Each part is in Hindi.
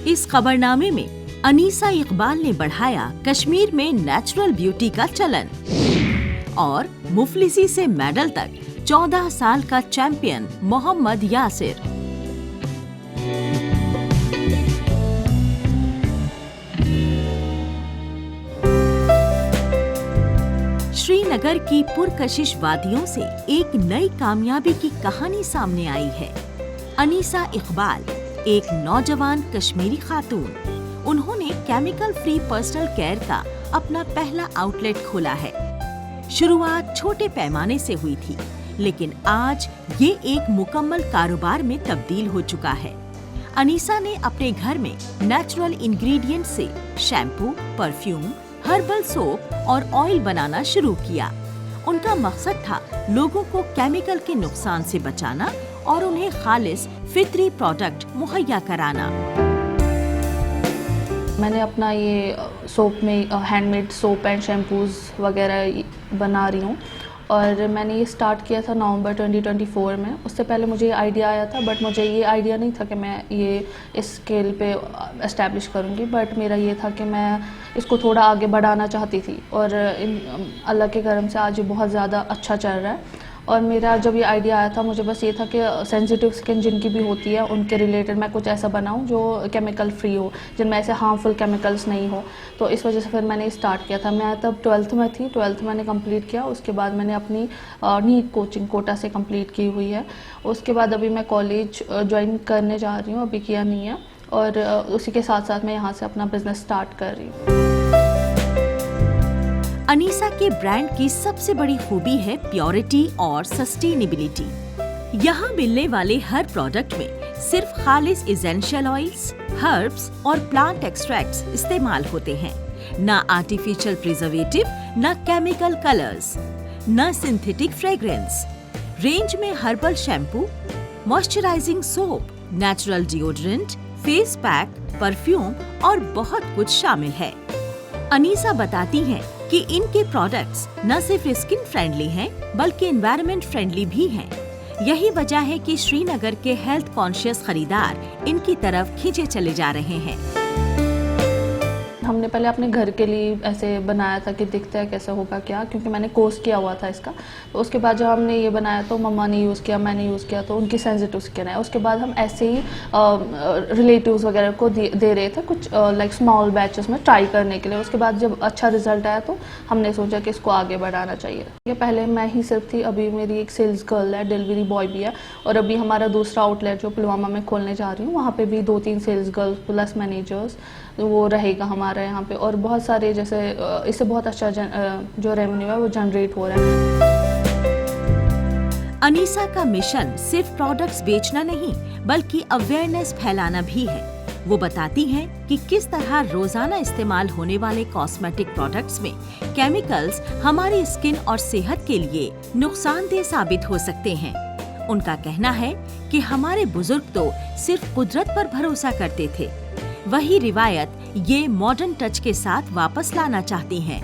इस खबरनामे में अनीसा इकबाल ने बढ़ाया कश्मीर में नेचुरल ब्यूटी का चलन और मुफलिसी से मेडल तक 14 साल का चैंपियन मोहम्मद यासिर। श्रीनगर की पुरकशिश वादियों से एक नई कामयाबी की कहानी सामने आई है। अनीसा इकबाल एक नौजवान कश्मीरी खातून। उन्होंने केमिकल फ्री पर्सनल केयर का अपना पहला आउटलेट खोला है। शुरुआत छोटे पैमाने से हुई थी, लेकिन आज ये एक मुकम्मल कारोबार में तब्दील हो चुका है। अनीसा ने अपने घर में नेचुरल इंग्रेडिएंट से शैम्पू, परफ्यूम, हर्बल सोप और ऑयल बनाना शुरू किया। उनका मकसद था लोगों को केमिकल के नुकसान से बचाना और उन्हें खालिस फितरी प्रोडक्ट मुहैया कराना। मैंने अपना ये सोप में हैंडमेड सोप एंड शैम्पूज़ वगैरह बना रही हूँ और मैंने ये स्टार्ट किया था नवंबर 2024 में। उससे पहले मुझे ये आइडिया आया था, बट मुझे ये आइडिया नहीं था कि मैं ये इस स्केल पे एस्टैब्लिश करूँगी। बट मेरा ये था कि मैं इसको थोड़ा आगे बढ़ाना चाहती थी और अल्लाह के करम से आज ये बहुत ज़्यादा अच्छा चल रहा है। और मेरा जब ये आइडिया आया था, मुझे बस ये था कि सेंसिटिव स्किन जिनकी भी होती है उनके रिलेटेड मैं कुछ ऐसा बनाऊं जो केमिकल फ्री हो, जिनमें ऐसे हार्मफुल केमिकल्स नहीं हो। तो इस वजह से फिर मैंने स्टार्ट किया था। मैं तब 12th में थी, 12th मैंने कंप्लीट किया। उसके बाद मैंने अपनी नीट कोचिंग कोटा से कंप्लीट की हुई है। उसके बाद अभी मैं कॉलेज ज्वाइन करने जा रही हूँ, अभी किया नहीं है। और उसी के साथ साथ मैं यहाँ से अपना बिजनेस स्टार्ट कर रही हूँ। अनीसा के ब्रांड की सबसे बड़ी खूबी है प्योरिटी और सस्टेनेबिलिटी। यहाँ मिलने वाले हर प्रोडक्ट में सिर्फ खालिस एसेंशियल ऑयल्स, हर्ब्स और प्लांट एक्सट्रैक्ट्स इस्तेमाल होते हैं। ना आर्टिफिशियल प्रिजर्वेटिव, ना केमिकल कलर्स, ना सिंथेटिक फ्रेग्रेंस। रेंज में herbal shampoo, moisturising soap, natural deodorant, face pack, perfume और बहुत कुछ शामिल है। अनीसा बताती हैं कि इनके प्रोडक्ट्स न सिर्फ स्किन फ्रेंडली हैं, बल्कि एनवायरनमेंट फ्रेंडली भी हैं। यही वजह है कि श्रीनगर के हेल्थ कॉन्शियस खरीदार इनकी तरफ खींचे चले जा रहे हैं। हमने पहले अपने घर के लिए ऐसे बनाया था कि दिखता है कैसा होगा क्या, क्योंकि मैंने कोर्स किया हुआ था इसका। तो उसके बाद जब हमने ये बनाया तो मम्मा ने यूज़ किया, मैंने यूज़ किया, तो उनकी सेंसिटिव स्किन है। उसके बाद हम ऐसे ही रिलेटिव्स वगैरह को दे रहे थे कुछ लाइक स्मॉल बैचेस में ट्राई करने के लिए। उसके बाद जब अच्छा रिजल्ट आया तो हमने सोचा कि इसको आगे बढ़ाना चाहिए। ये पहले मैं ही सिर्फ थी, अभी मेरी एक सेल्स गर्ल है, डिलीवरी बॉय भी है। और अभी हमारा दूसरा आउटलेट जो पुलवामा में खोलने जा रही हूँ, वहाँ पर भी 2-3 सेल्स गर्ल्स प्लस मैनेजर्स वो रहेगा हमारा यहाँ पे। और बहुत सारे जैसे इससे बहुत अच्छा जो रेवेन्यू है वो जनरेट हो रहा है। अनीसा का मिशन सिर्फ प्रोडक्ट्स बेचना नहीं, बल्कि अवेयरनेस फैलाना भी है। वो बताती हैं कि किस तरह रोजाना इस्तेमाल होने वाले कॉस्मेटिक प्रोडक्ट्स में केमिकल्स हमारी स्किन और सेहत के लिए नुकसानदेह साबित हो सकते हैं। उनका कहना है कि हमारे बुजुर्ग तो सिर्फ कुदरत पर भरोसा करते थे, वही रिवायत ये मॉडर्न टच के साथ वापस लाना चाहती हैं।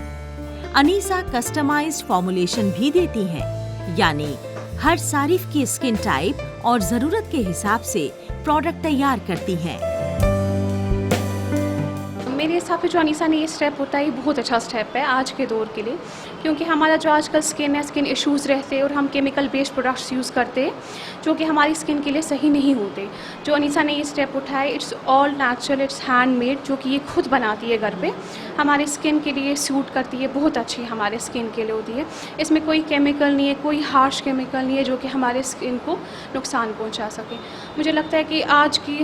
अनीसा कस्टमाइज्ड फॉर्मुलेशन भी देती हैं, यानी हर सारिफ की स्किन टाइप और जरूरत के हिसाब से प्रोडक्ट तैयार करती हैं। मेरे हिसाब से जो अनीसा ने ये स्टेप होता है, ये बहुत अच्छा स्टेप है आज के दौर के लिए, क्योंकि हमारा जो आजकल स्किन है, स्किन इश्यूज़ रहते हैं और हम केमिकल बेस्ड प्रोडक्ट्स यूज़ करते हैं जो कि हमारी स्किन के लिए सही नहीं होते। जो अनीसा ने ये स्टेप उठाया, it's all natural, it's handmade, जो कि ये खुद बनाती है घर पे, हमारी स्किन के लिए सूट करती है, बहुत अच्छी हमारे स्किन के लिए होती है। इसमें कोई केमिकल नहीं है, कोई हार्श केमिकल नहीं है जो कि हमारे स्किन को नुकसान पहुँचा सके। मुझे लगता है कि आज की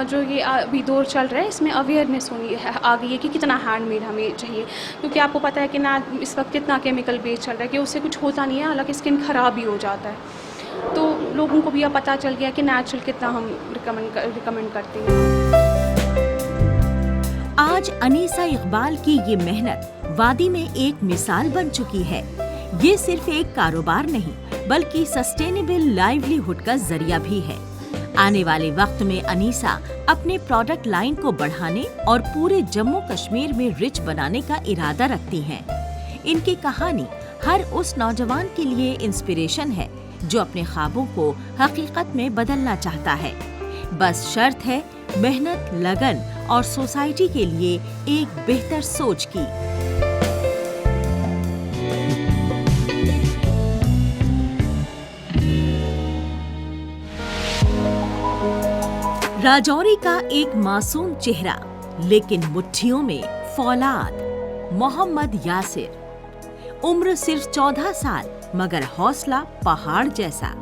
जो ये अभी दौर चल रहा है, इसमें अवेयरनेस होनी है आ गई है कि कितना हैंडमेड हमें चाहिए, क्योंकि आपको पता है कि ना इस वक्त कितना केमिकल बेस्ड चल रहा है कि उससे कुछ होता नहीं है, हालांकि स्किन ख़राब भी हो जाता है। तो लोगों को भी अब पता चल गया कि नेचुरल कितना हम रिकमेंड करते हैं। आज अनीसा इकबाल की ये मेहनत वादी में एक मिसाल बन चुकी है। ये सिर्फ एक कारोबार नहीं, बल्कि सस्टेनेबल लाइवलीहुड का जरिया भी है। आने वाले वक्त में अनीसा अपने प्रोडक्ट लाइन को बढ़ाने और पूरे जम्मू कश्मीर में रिच बनाने का इरादा रखती हैं। इनकी कहानी हर उस नौजवान के लिए इंस्पिरेशन है जो अपने ख्वाबों को हकीकत में बदलना चाहता है। बस शर्त है मेहनत, लगन और सोसाइटी के लिए एक बेहतर सोच की। राजौरी का एक मासूम चेहरा, लेकिन मुट्ठियों में फौलाद। मोहम्मद यासिर, उम्र सिर्फ 14 साल, मगर हौसला पहाड़ जैसा।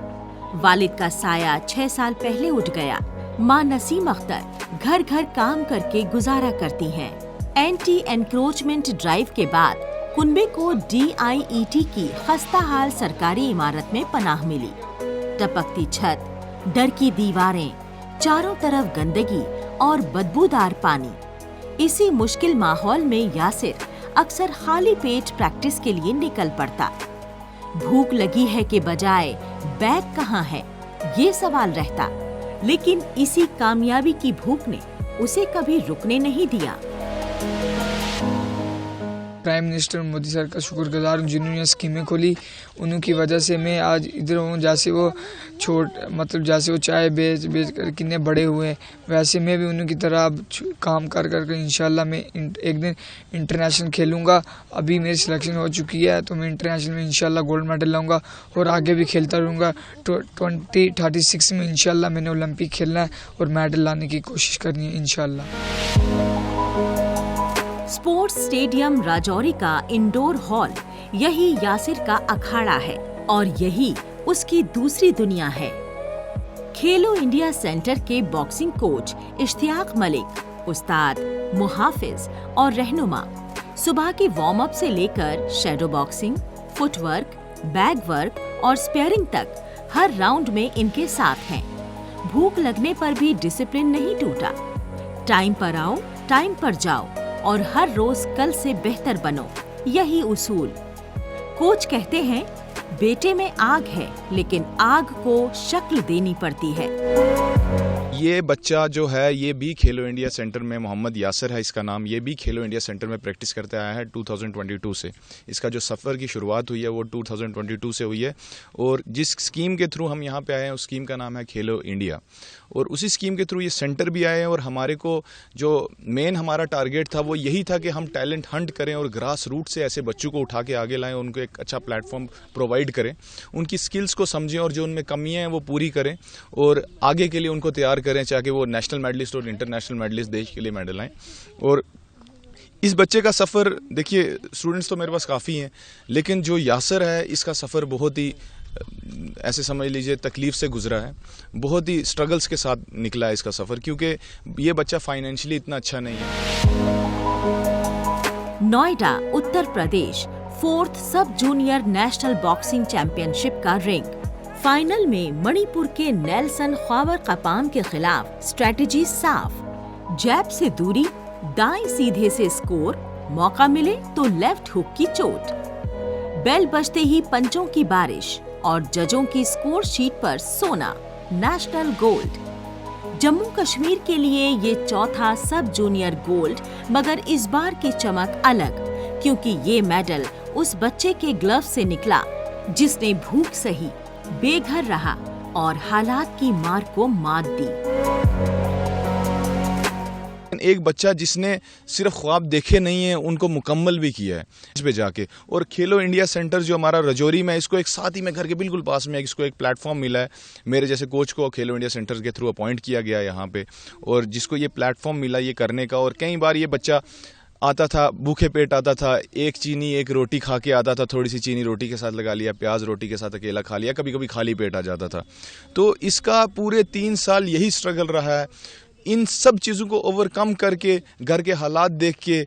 वालिद का साया 6 साल पहले उठ गया। मां नसीम अख्तर घर घर काम करके गुजारा करती हैं। एंटी एनक्रोचमेंट ड्राइव के बाद कुनबे को DIET की खस्ताहाल सरकारी इमारत में पनाह मिली। टपकती छत, डर की दीवारें, चारों तरफ गंदगी और बदबूदार पानी। इसी मुश्किल माहौल में यासिर अक्सर खाली पेट प्रैक्टिस के लिए निकल पड़ता। भूख लगी है के बजाय बैग कहाँ है, ये सवाल रहता। लेकिन इसी कामयाबी की भूख ने उसे कभी रुकने नहीं दिया। प्राइम मिनिस्टर मोदी सर का शुक्रगुजार हूँ जिन्होंने स्कीमें खोली। उन्हीं की वजह से मैं आज इधर हूँ। जैसे वो जैसे वो चाय बेच कर कितने बड़े हुए, वैसे मैं भी उन्हीं की तरह अब काम कर इंशाल्लाह मैं एक दिन इंटरनेशनल खेलूँगा। अभी मेरी सिलेक्शन हो चुकी है, तो मैं इंटरनेशनल में इंशाल्लाह गोल्ड मेडल लाऊंगा और आगे भी खेलता रहूँगा। 2036 में इंशाल्लाह मैंने ओलंपिक खेलना है और मेडल लाने की कोशिश करनी है इंशाल्लाह। स्पोर्ट्स स्टेडियम राजौरी का इंडोर हॉल यही यासिर का अखाड़ा है और यही उसकी दूसरी दुनिया है। खेलो इंडिया सेंटर के बॉक्सिंग कोच इश्तियाक मलिक, उस्ताद, मुहाफिज और रहनुमा सुबह की वार्म अप से लेकर shadow boxing, footwork, bag work और स्पेयरिंग तक हर राउंड में इनके साथ हैं। भूख लगने पर भी डिसिप्लिन नहीं टूटा। टाइम पर आओ, टाइम पर जाओ और हर रोज कल से बेहतर बनो, यही उसूल। कोच कहते हैं बेटे में आग है, लेकिन आग को शक्ल देनी पड़ती है। ये बच्चा जो है ये भी खेलो इंडिया सेंटर में, मोहम्मद यासिर है इसका नाम, ये भी खेलो इंडिया सेंटर में प्रैक्टिस करते आया है 2022 से। इसका जो सफ़र की शुरुआत हुई है वो 2022 से हुई है और जिस स्कीम के थ्रू हम यहाँ पे आए हैं उस स्कीम का नाम है खेलो इंडिया और उसी स्कीम के थ्रू ये सेंटर भी आए हैं। और हमारे को जो मेन हमारा टारगेट था वो यही था कि हम टैलेंट हंट करें और ग्रास रूट से ऐसे बच्चों को उठा के आगे लाएं, उनको एक अच्छा प्लेटफॉर्म प्रोवाइड करें, उनकी स्किल्स को समझें और जो उनमें कमियाँ हैं वो पूरी करें और आगे के लिए उनको तैयार करें, चाहे वो नेशनल मेडलिस्ट और इंटरनेशनल मेडलिस्ट देश के लिए मेडल आएँ। और इस बच्चे का सफ़र देखिए, स्टूडेंट्स तो मेरे पास काफ़ी हैं, लेकिन जो यासिर है इसका सफ़र बहुत ही ऐसे समझ लीजिए तकलीफ से गुजरा है, बहुत ही स्ट्रगल्स के साथ निकला है इसका सफ़र, क्योंकि ये बच्चा फाइनेंशियली इतना अच्छा नहीं है। नोएडा, उत्तर प्रदेश 4th सब जूनियर नेशनल बॉक्सिंग चैंपियनशिप का रिंग। फाइनल में मणिपुर के नेल्सन ख्वाबर कपाम के खिलाफ स्ट्रेटजी साफ, जैब से दूरी, दाएं सीधे से स्कोर, मौका मिले तो लेफ्ट हुक की चोट। बेल बजते ही पंचों की बारिश और जजों की स्कोर शीट पर सोना, नेशनल गोल्ड। जम्मू कश्मीर के लिए ये चौथा सब जूनियर गोल्ड, मगर इस बार की चमक अलग, क्योंकि ये मेडल उस बच्चे के ग्लव से निकला जिसने भूख सही, बेघर रहा और हालात की मार को मात दी। एक बच्चा जिसने सिर्फ ख्वाब देखे नहीं है, उनको मुकम्मल भी किया है इस पे जाके। और खेलो इंडिया सेंटर जो हमारा रजौरी में, इसको एक साथ ही में घर के बिल्कुल पास में इसको एक प्लेटफॉर्म मिला है। मेरे जैसे कोच को खेलो इंडिया सेंटर के थ्रू अपॉइंट किया गया यहाँ पे, और जिसको ये प्लेटफॉर्म मिला ये करने का। और कई बार ये बच्चा आता था, भूखे पेट आता था, एक चीनी एक रोटी खा के आता था, थोड़ी सी चीनी रोटी के साथ लगा लिया, प्याज रोटी के साथ अकेला खा लिया, कभी कभी खाली पेट आ जाता था। तो इसका पूरे 3 साल यही स्ट्रगल रहा है, इन सब चीज़ों को ओवरकम करके, घर के हालात देख के,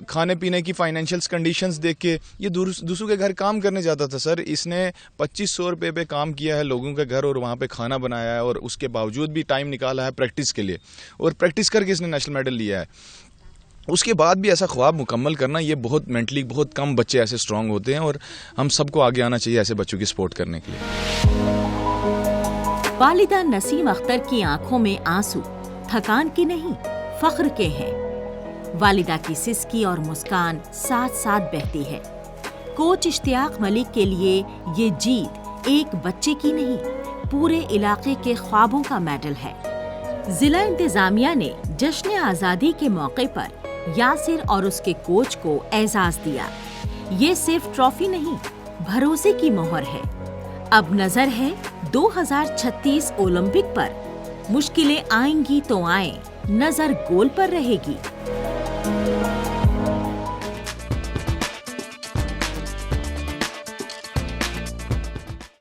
खाने पीने की फाइनेंशियल कंडीशंस देख के ये दूसरों के घर काम करने जाता था। सर, इसने 2500 रुपये पे काम किया है लोगों के घर और वहाँ पे खाना बनाया है, और उसके बावजूद भी टाइम निकाला है प्रैक्टिस के लिए, और प्रैक्टिस करके इसने नेशनल मेडल लिया है। उसके बाद भी ऐसा ख्वाब मुकम्मल करना, ये बहुत मेंटली बहुत कम बच्चे ऐसे स्ट्रांग होते हैं, और हम सबको आगे आना चाहिए ऐसे बच्चों की सपोर्ट करने के लिए। वालिदा नसीम अख्तर की आंखों में आंसू थकान की नहीं, फख्र के हैं। वालिदा की सिसकी और मुस्कान साथ साथ बहती है। कोच इश्तियाक मलिक के लिए ये जीत एक बच्चे की नहीं, पूरे इलाके के ख्वाबों का मेडल है। जिला इंतजामिया ने जश्न आज़ादी के मौके पर यासिर और उसके कोच को एजाज दिया। ये सिर्फ ट्रॉफी नहीं, भरोसे की मोहर है। अब नजर है 2036 ओलंपिक पर। मुश्किलें आएंगी तो आए, नजर गोल पर रहेगी।